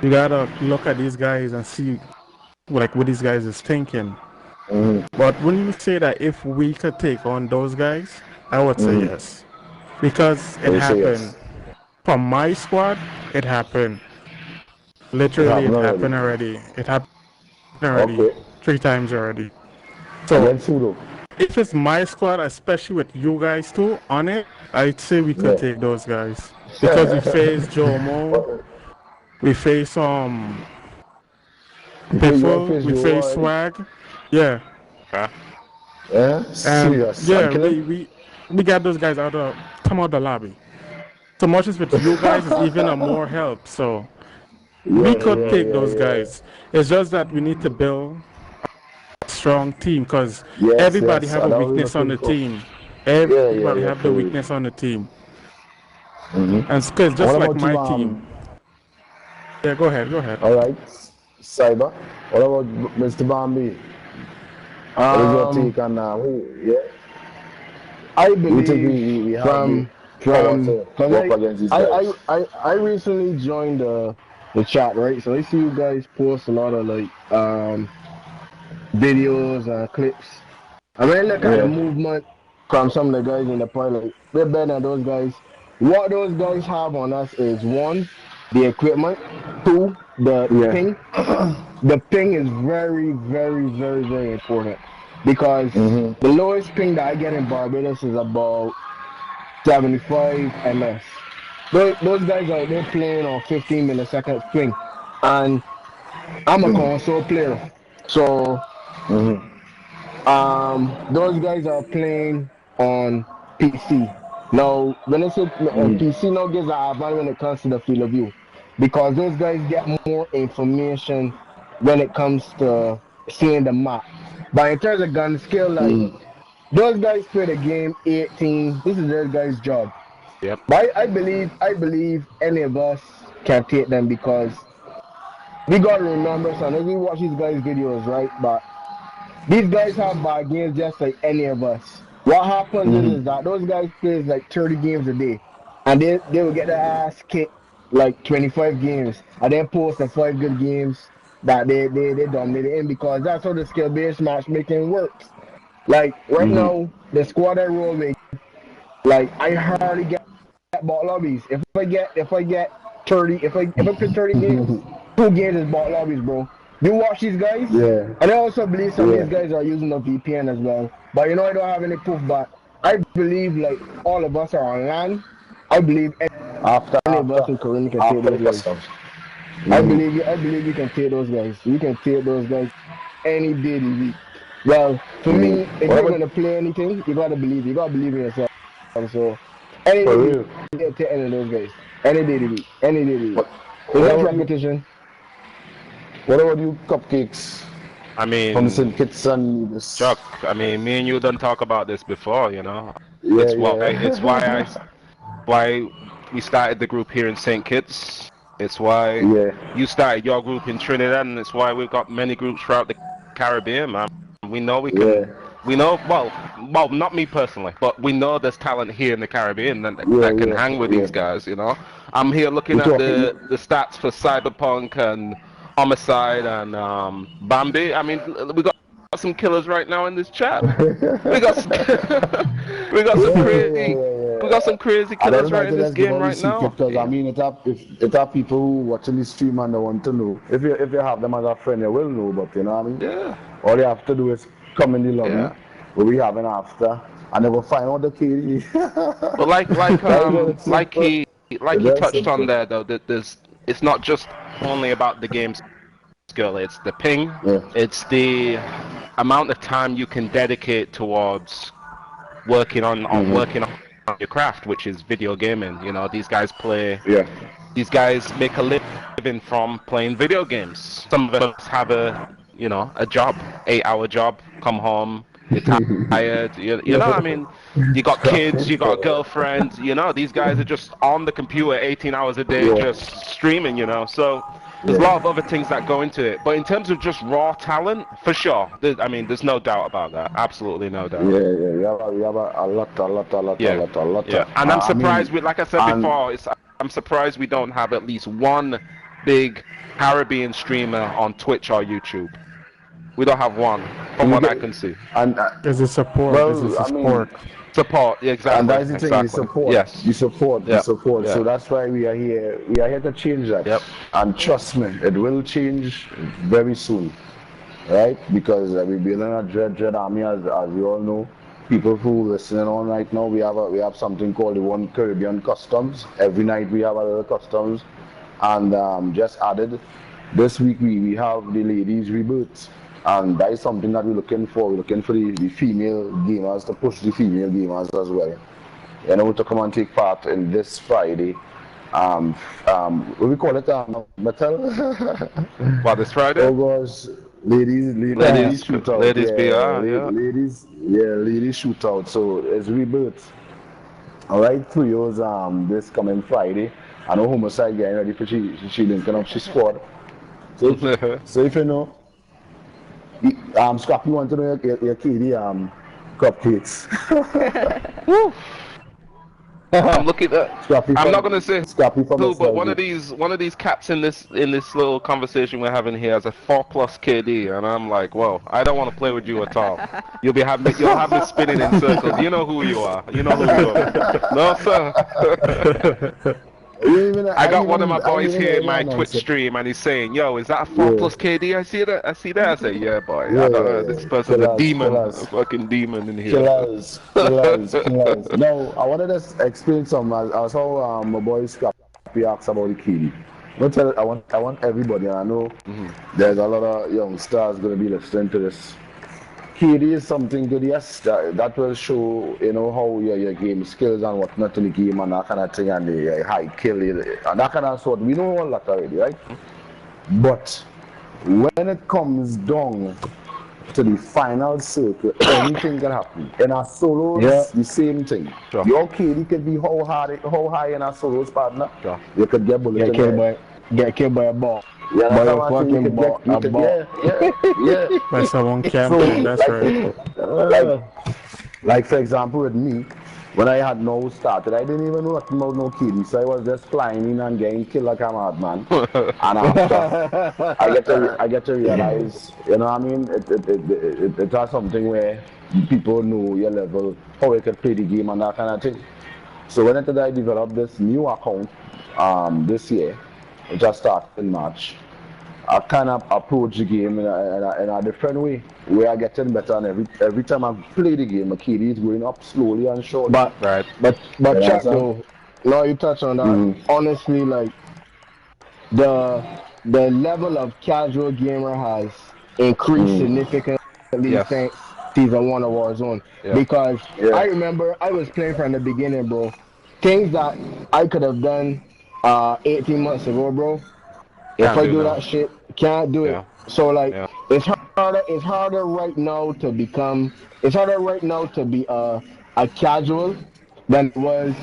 you gotta look at these guys and see, like, what these guys is thinking. But when you say that if we could take on those guys, I would say yes, because it happened. From my squad, it happened. Literally, it happened already. It happened already 3 times already. So, if it's my squad, especially with you guys too on it, I'd say we could take those guys. Because we face Jomo, we face Piffle, we face Swag. Yeah. Serious. Yeah, we got those guys come out the lobby. So much as with you guys is even a more help. So we could take those guys. It's just that we need to build a strong team because everybody have a weakness on the team. Everybody have the weakness on the team. And it's just like my team. Yeah, go ahead. All right, Cyber. What about Mr. Bambi? What is your take on I believe we have work against these guys. I recently joined the chat, right? So I see you guys post a lot of like videos and clips. I mean, look at the movement from some of the guys in the pilot. We're better than those guys. What those guys have on us is 1, the equipment, 2, the ping. The ping is very, very, very, very important. because the lowest ping that I get in Barbados is about 75 ms. Those guys out there playing on 15 millisecond ping, and I'm a console player, so those guys are playing on PC. Now, when I say PC, now gives an advantage when it comes to the field of view, because those guys get more information when it comes to seeing the map. But in terms of gun skill, like those guys play the game 18. This is their guys' job. Yep. But I believe any of us can take them, because we gotta remember, son, as we watch these guys' videos, right? But these guys have bad games just like any of us. What happens is that those guys play like 30 games a day, and they will get their ass kicked like 25 games, and then post the 5 good games that they dominated in, because that's how the skill-based matchmaking works. Like right now, the squad I roll with, like I hardly get bot lobbies. If I get 30, if I play 30 games, 2 games is bot lobbies, bro. You watch these guys, and I also believe some of these guys are using a VPN as well. But you know, I don't have any proof, but I believe like all of us are on LAN. I believe any of us in Korea can take those guys. I believe you can take those guys. You can take those guys any day of the week. Well, for me, if you're gonna play anything, you gotta believe. You gotta believe in yourself. So any day, you can take any of those guys. Any day of the week. Any day of the week. Without repetition. What about you, Cupcakes? I mean, From St. Kitts and this. Chuck, I mean, me and you done talk about this before, you know. Yeah, It's why we started the group here in St. Kitts. It's why you started your group in Trinidad, and it's why we've got many groups throughout the Caribbean, man. We know we can. We know, well, not me personally, but we know there's talent here in the Caribbean that can hang with these guys, you know. I'm here looking at the stats for Cyberpunk and Homicide and Bambi. I mean, we got some killers right now in this chat. We got some crazy killers right in this game right now. Because I mean, it are people who watching the stream and they want to know. If you have them as a friend, you will know. But you know what I mean? Yeah. All you have to do is come in the lobby, where we have an after, and they will find out the KD. But like he touched on there though, that it's not just only about the game skill. It's the ping. It's the amount of time you can dedicate towards working on your craft, which is video gaming. You know, these guys play. These guys make a living from playing video games. Some of us have a job, 8-hour job, come home, you're tired, you know, I mean, you got kids, you got girlfriends, you know, these guys are just on the computer 18 hours a day just streaming, you know, so there's a lot of other things that go into it. But in terms of just raw talent, for sure, there's no doubt about that, absolutely no doubt. We have a lot. And I'm surprised, like I said before, I'm surprised we don't have at least one big Caribbean streamer on Twitch or YouTube. We don't have one, from what I can see. And there's a support. Support, exactly. And that's the thing, the support. Yes. The support. So that's why we are here. We are here to change that. And trust me, it will change very soon. Right? Because we're building a dread army, as you all know. People who listening on right now, we have something called the One Caribbean Customs. Every night we have a little customs. And just added, this week we have the ladies rebirth. And that is something that we're looking for. We're looking for the female gamers to push the female gamers as well. You know, to come and take part in this Friday. What we call it? Metal? What, this Friday? August. Ladies shootout. Ladies BR, ladies shootout. So it's rebirth. Alright, 3 years this coming Friday. I know Homicide getting ready for she linking up his squad. So if you know, Scrappy want to know your KD cupcakes. I'm looking at. I'm not gonna say who, but one of these cats in this little conversation we're having here has a 4+ KD, and I'm like, whoa, I don't want to play with you at all. You'll have me spinning in circles. You know who you are. No, sir. I got one of my boys here in my Twitch stream, and he's saying, "Yo, is that a 4 plus KD? I see that. I see that." I say, "Yeah, boy. I don't know. This person's a demon, a fucking demon in here." Killers. No, I wanted to explain something. I saw my boy Scrappy asked about the KD. I want everybody, and I know there's a lot of young stars going to be listening to this. KD is something good, yes, that will show, how your game skills and whatnot in the game and that kind of thing, and the high kill, and that kind of sort. We know all that already, right? But when it comes down to the final circle, anything can happen. In our solos, the same thing. Sure. Your KD could be how high in our solos, partner. Sure. You could get bullet Get killed by a ball. Yeah, by a fucking ball. Yeah. By someone camping, that's right. Like for example with me, when I had no started, I didn't even know nothing about no KD, so I was just flying in and getting killed like a madman. And after, I get to realize, you know what I mean? It has something where people know your level, how you can play the game and that kind of thing. So when I developed this new account this year, which I started in March, I kind of approach the game in a different way, where I getting better, and every time I play the game, my KD is going up slowly and surely. But check though, now you touch on that. Honestly, like the level of casual gamer has increased significantly since season 1 of Warzone. Because I remember I was playing from the beginning, bro. Things that I could have done 18 months ago, bro. If I do that shit, can't do it. So like, it's harder right now to be a casual than it was,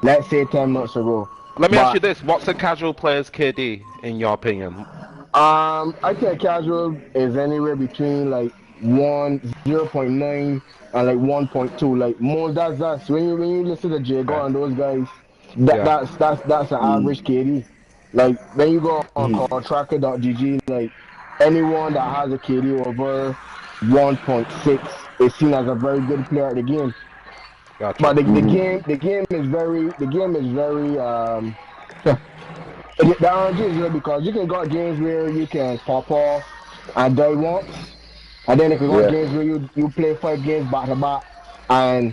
let's say, 10 months ago. Let me ask you this: what's a casual player's KD in your opinion? I think casual is anywhere between like 0.9 and like 1.2. Like most that's when you listen to Jago and those guys, that's an average KD. Like then you go on contractor.gg, like anyone that has a KD over 1.6 is seen as a very good player at the game. Gotcha. But the game is very the RNG is good because you can got games where you can pop off and die once, and then if you got games where you play 5 games back to back, and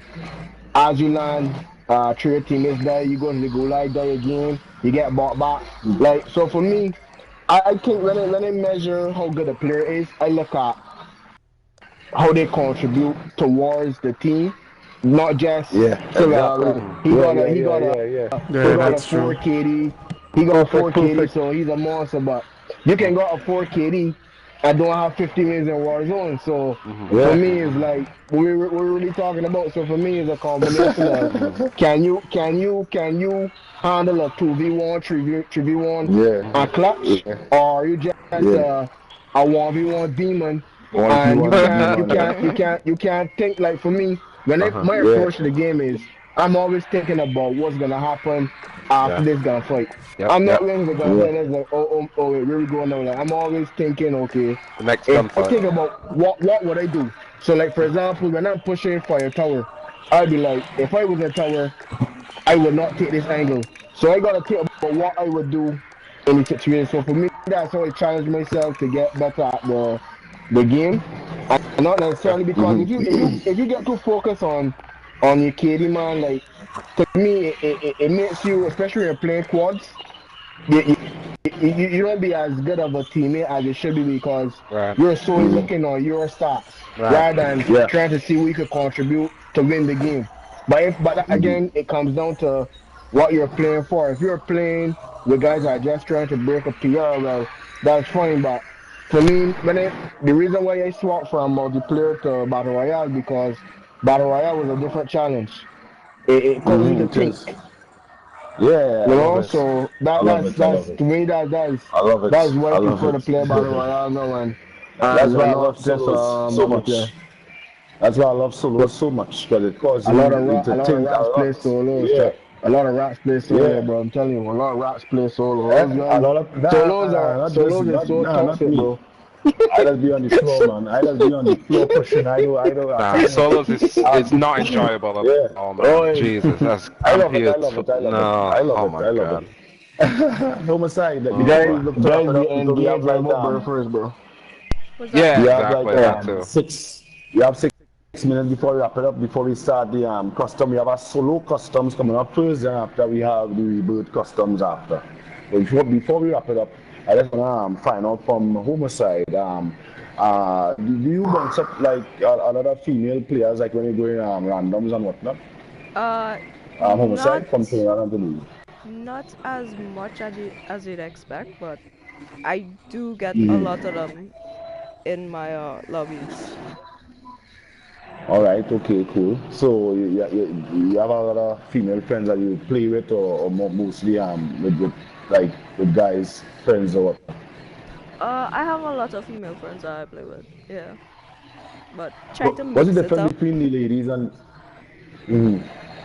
as you land 3 your teammates die, you go to the gulag, die again, you get bought back. Like, so for me, I think when I measure how good a player is, I look at how they contribute towards the team, not just he got a 4 KD. He got 4 KD, so he's a monster. But you can go a 4 KD and don't have 50 minutes in Warzone. So for me, it's like we're really talking about. So for me, it's a combination of can you handle a 2v1, 3v1 a clutch, or you just a 1v1 demon, and you can't think. Like for me, when my approach to the game is, I'm always thinking about what's gonna happen after this gunfight. I'm not letting the gunfight and it's like, wait, where we going now? Like, I'm always thinking, okay, the next gunfight. I think about what would I do. So like for example, when I'm pushing fire tower, I'd be like, if I was in tower, I would not take this angle. So I gotta think about what I would do in the situation. So for me, that's how I challenge myself to get better at the game, and not necessarily because if you get too focused on your KD, man, like to me it makes you, especially when you're playing quads, you don't be as good of a teammate as you should be because you're solely looking on your stats rather than trying to see what you could contribute to win the game. But again, it comes down to what you're playing for. If you're playing with guys that are just trying to break a PR, well, that's fine. But for me, the reason why I swapped from multiplayer to Battle Royale because Battle Royale was a different challenge. It caused me to think. Yeah, you know, so that's to me that's why I prefer to play Battle Royale now, and that's why I love solos so much. That's why I love solos so much because it causes you to think a lot. Play solos. A lot of raps play solo, bro. I'm telling you, a lot of raps play solo. Solos are so toxic, bro. I just be on the floor, man. I just be on the floor pushing. Solos is not enjoyable at all, man. Jesus, I love it. Oh my god. Homicide. Like, The before we guys, look to wrap guys it be up because we have engaged like remote bird first, bro. Was that? Yeah, we have like exactly. That too. 6. We have 6 minutes before we wrap it up. Before we start the custom, we have our solo customs coming up first, and after we have the rebirth customs after. But before we wrap it up, I just wanna find out from Homicide. Do you bounce up like a lot of female players like when you're going randoms and whatnot? Uh, Homicide from not Trinidad and Tobago. not as much as you'd expect, but I do get a Mm. lot of them in my lobbies. All right, okay, cool. So you have a lot of female friends that you play with, or mostly with like with guys friends or what? I have a lot of female friends that I play with. Yeah, but try to What's the mix it difference up. between the ladies and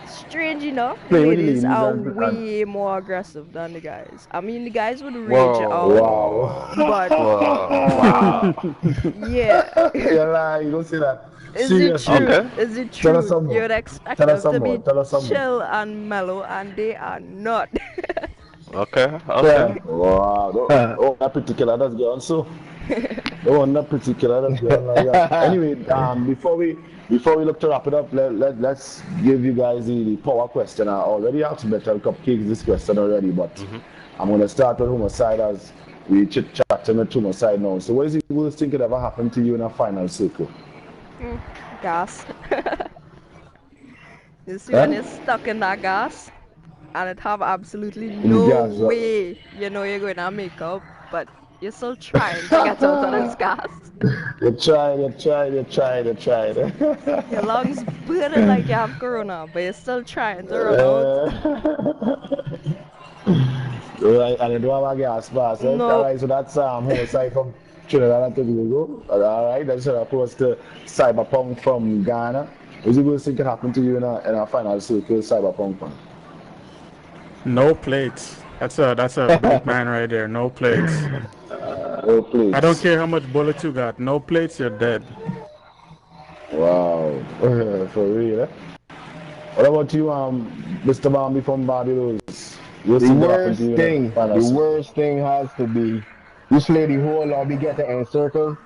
Strange enough, the playing with the ladies ladies are and way more aggressive than the guys. I mean, the guys would rage out, wow. but Whoa. Wow. yeah. You're lying, don't say that. Is it Seriously. true? Okay. Is it Tell us true? some more. You'd expect Tell us them some to more. be Tell us some more. chill and mellow, and they are not. Okay. Yeah. Okay. Wow. Oh, that particular that's gone. So, oh, that particular that's gone. Yeah. Anyway, before we look to wrap it up, let's give you guys the power question. I already asked Metal Cupcakes this question already, but I'm gonna start with Homicide as we chit chatting with Homicide now. So, what is the worst thing could ever happen to you in a final circle? Gas. You see, Huh? when you're stuck in that gas, and it have absolutely In the no gas, yeah. way you know you're going to make up, but you're still trying to get out of this gas. You tried. Your lungs burning like you have corona, but you're still trying to run out. Right, and you don't have a gas pass, right? No. Alright, so that's Homicide from Trinidad and Tobago. Alright, that's opposed to Cyberpunk from Ghana. What's the worst thing can happen to you in a final circle Cyberpunk fan? No plates. That's a big man right there. No plates. No plates. I don't care how much bullets you got. No plates, you're dead. Wow. For real, eh? What about you, Mr. Bambi from Barbados? The worst thing has to be you slay the whole lobby, get to encircle,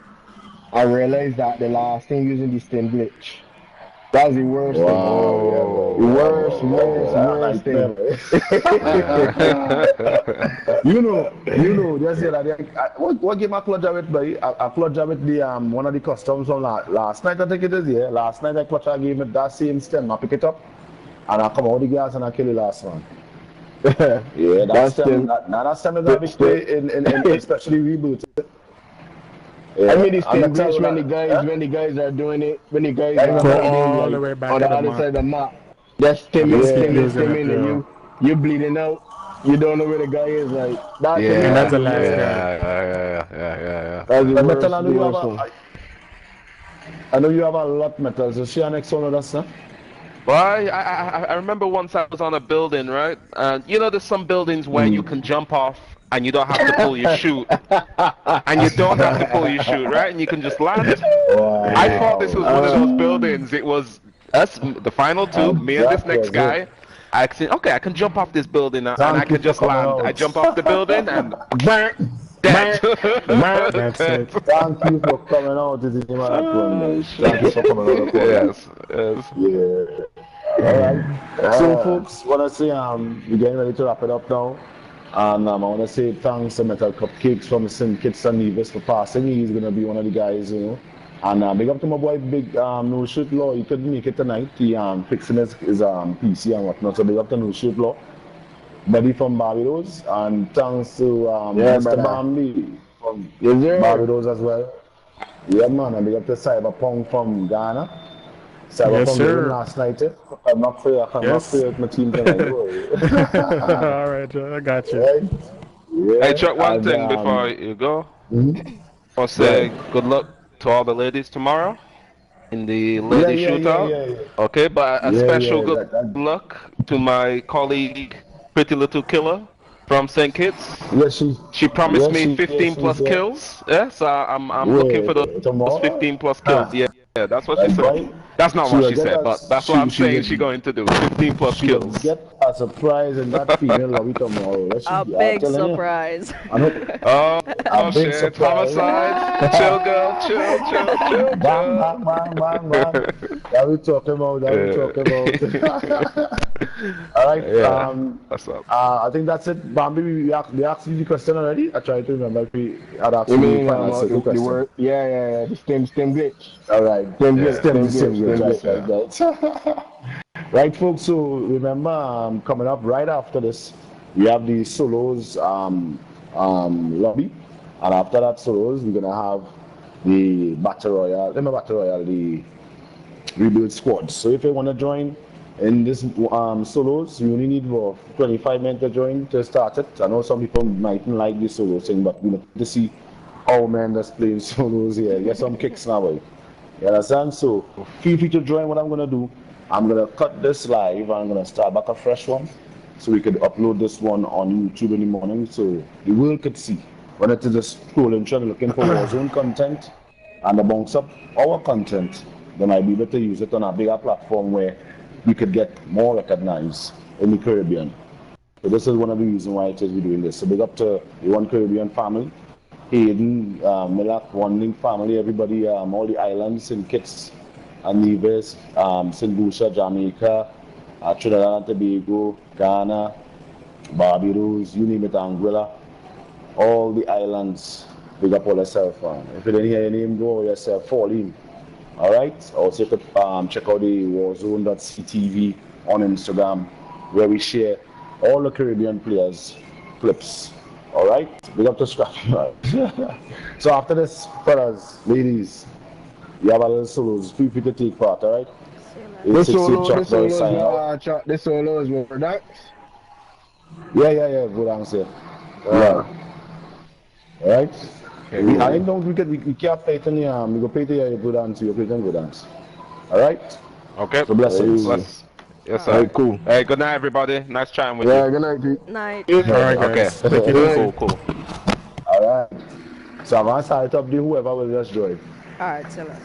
I realize that the last thing using the stim glitch. That's the worst thing. The worst thing. you know, just say that. What game I clutch with, buddy? I clutch with the one of the customs from last night. I think it is. Yeah, last night I clutch a game with that same stem. I pick it up and I come out the gas and I kill the last one. Yeah, that stem is a big play in especially reboot. Yeah. I mean, it's stim glitch when the guys are doing it, when the guys are all the way back on the other side of the map. Just stimming, and you bleeding out. You don't know where the guy is. Like that. Yeah, that's the last guy. Yeah. That's the Metal, worst. I know you have a lot Metal. So share next one with us, huh? Well, I remember once I was on a building, right? And you know, there's some buildings where you can jump off and you don't have to pull your chute. And you don't have to pull your chute, right? And you can just land. Wow. I thought this was one of those buildings. It was us, the final two, me and this next guy. I said, okay, I can jump off this building and I can just land. I jump off the building and bang! Dead. That's it. Thank you for coming out to the marathon. Thank you for coming out. Yes. Yeah. Alright. So folks, wanna say we're getting ready to wrap it up now. And I wanna say thanks to Metal Cupcakes from St. Kitts and Nevis for passing. He's gonna be one of the guys, you know. And big up to my boy Big No Shoot Law. He couldn't make it tonight. He fixing his PC and whatnot. So big up to No Shoot Law. Buddy from Barbados, and thanks to Mr. Bambi from Barbados as well. Yeah, man, and big up to Cyberpunk from Ghana. Cyberpunk game last night. I'm not fair. I'm not fair with my team tonight. All right, I got you. Right? Yeah. Hey, Chuck, one thing before you go. I'll say good luck to all the ladies tomorrow in the lady shootout. Yeah. Okay, but a special good luck to my colleague Pretty Little Killer from St. Kitts. Yes, she promised me 15 plus kills. Yeah, so I'm looking for those 15 plus kills. Yeah. Yeah, that's what she Right, said. boy? That's not She what will she get said, but us. that's what I'm saying She she's going to do. 15 plus she will kills. get a surprise in that female lobby tomorrow. Let she, A I'm big telling you. surprise. I know. Oh, A oh big shit, surprise. homicide. Chill, girl, chill, chill, chill, Bang, chill. bang, bang, bang, bang. That we talking about. That we talking about. All right. Yeah, what's up? I think that's it. Bambi, we asked you the question already. I tried to remember if we had asked You you the mean final circle the question. word? Yeah. The stem glitch. All right. Stem glitch. Yeah. Stem Stem glitch. glitch. Stem Right, glitch. right. Right, folks. So remember, coming up right after this, we have the solos lobby, and after that solos, we're gonna have the battle royale. Remember battle royale, the rebuild squad. So if you want to join in this solos, you only need about 25 minutes to join to start it. I know some people mightn't like the solo thing, but we need to see how men that's playing solos here. Get some kicks now, boy. You understand? So feel free to join. What I'm gonna do, I'm gonna cut this live and I'm gonna start back a fresh one so we could upload this one on YouTube in the morning so the world could see. When it is just scrolling, trying to looking for Warzone content and to bounce up our content, they might be able to use it on a bigger platform where we could get more recognized in the Caribbean. So this is one of the reasons why it is we're doing this. So big up to the One Caribbean family, Hayden, Milak, One Link family, everybody, all the islands, St. Kitts and Nevis, St. Lucia, Jamaica, Trinidad and Tobago, Ghana, Barbados, you name it, Anguilla, all the islands. Big up all yourself. If you didn't hear your name, go yourself, fall in. All right. Also, you could check out the Warzone.ctv on Instagram, where we share all the Caribbean players' clips. All right. Big up to Scrappy. So after this, fellas, ladies, we have a little solos. Feel free to take part. All right. This 868 Chuck sign out. this solo is more that. Yeah. Good answer. Yeah. All right. I don't we can't play it in the we go play it your good answer. You play it in good answer. All right. Okay. So blessings. Yes, All sir. Cool. Hey, good night, everybody. Nice chatting with Yeah. you. Good night, Pete. Night. All right, Okay. guys. Take it easy. Cool. All right. So I'm gonna start up the whoever will just join. All right, tell us.